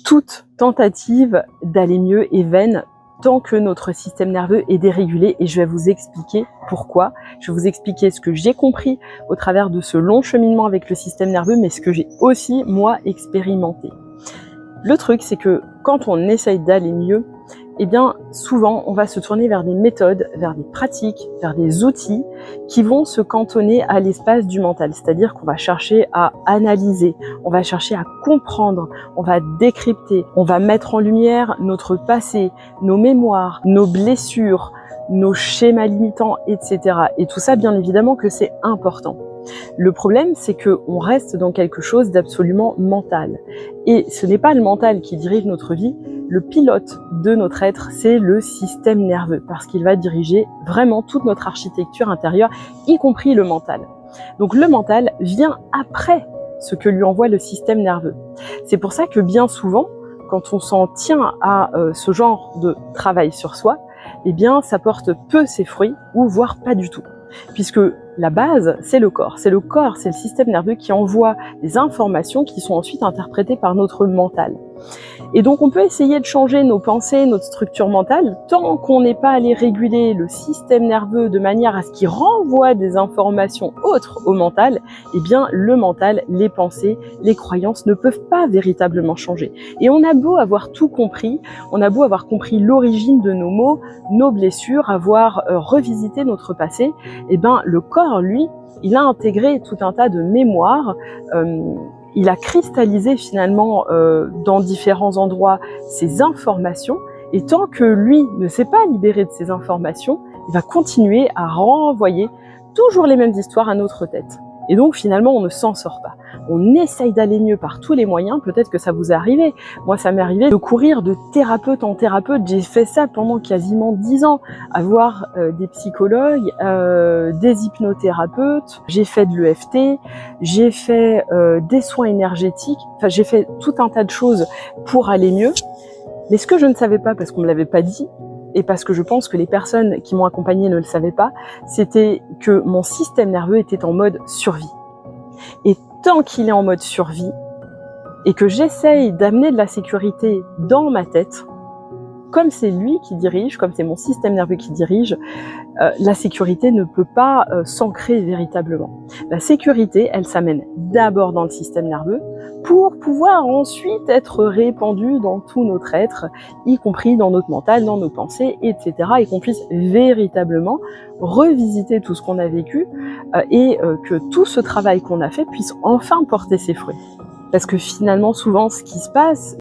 Toute tentative d'aller mieux est vaine tant que notre système nerveux est dérégulé, et je vais vous expliquer pourquoi. Je vais vous expliquer ce que j'ai compris au travers de ce long cheminement avec le système nerveux, mais ce que j'ai aussi, moi, expérimenté. Le truc, c'est que quand on essaye d'aller mieux, eh bien, souvent, on va se tourner vers des méthodes, vers des pratiques, vers des outils qui vont se cantonner à l'espace du mental. C'est-à-dire qu'on va chercher à analyser, on va chercher à comprendre, on va décrypter, on va mettre en lumière notre passé, nos mémoires, nos blessures, nos schémas limitants, etc. Et tout ça, bien évidemment que c'est important. Le problème, c'est qu'on reste dans quelque chose d'absolument mental. Et ce n'est pas le mental qui dirige notre vie. Le pilote de notre être, c'est le système nerveux, parce qu'il va diriger vraiment toute notre architecture intérieure, y compris le mental. Donc le mental vient après ce que lui envoie le système nerveux. C'est pour ça que bien souvent, quand on s'en tient à ce genre de travail sur soi, eh bien ça porte peu ses fruits, ou voire pas du tout. Puisque la base, c'est le corps. C'est le corps, c'est le système nerveux qui envoie des informations qui sont ensuite interprétées par notre mental. Et donc on peut essayer de changer nos pensées, notre structure mentale, tant qu'on n'est pas allé réguler le système nerveux de manière à ce qu'il renvoie des informations autres au mental, eh bien le mental, les pensées, les croyances ne peuvent pas véritablement changer. Et on a beau avoir tout compris, on a beau avoir compris l'origine de nos maux, nos blessures, avoir revisité notre passé, eh bien le corps, lui, il a intégré tout un tas de mémoires, il a cristallisé finalement dans différents endroits ces informations, et tant que lui ne s'est pas libéré de ces informations, il va continuer à renvoyer toujours les mêmes histoires à notre tête. Et donc finalement on ne s'en sort pas. On essaye d'aller mieux par tous les moyens, peut-être que ça vous est arrivé. Moi ça m'est arrivé de courir de thérapeute en thérapeute, j'ai fait ça pendant quasiment 10 ans, avoir des psychologues, des hypnothérapeutes, j'ai fait de l'EFT, j'ai fait des soins énergétiques, enfin j'ai fait tout un tas de choses pour aller mieux. Mais ce que je ne savais pas, parce qu'on me l'avait pas dit, et parce que je pense que les personnes qui m'ont accompagnée ne le savaient pas, c'était que mon système nerveux était en mode survie. Et tant qu'il est en mode survie, et que j'essaye d'amener de la sécurité dans ma tête, comme c'est lui qui dirige, comme c'est mon système nerveux qui dirige, la sécurité ne peut pas s'ancrer véritablement. La sécurité, elle s'amène d'abord dans le système nerveux pour pouvoir ensuite être répandue dans tout notre être, y compris dans notre mental, dans nos pensées, etc. Et qu'on puisse véritablement revisiter tout ce qu'on a vécu et que tout ce travail qu'on a fait puisse enfin porter ses fruits. Parce que finalement, souvent, ce qui se passe,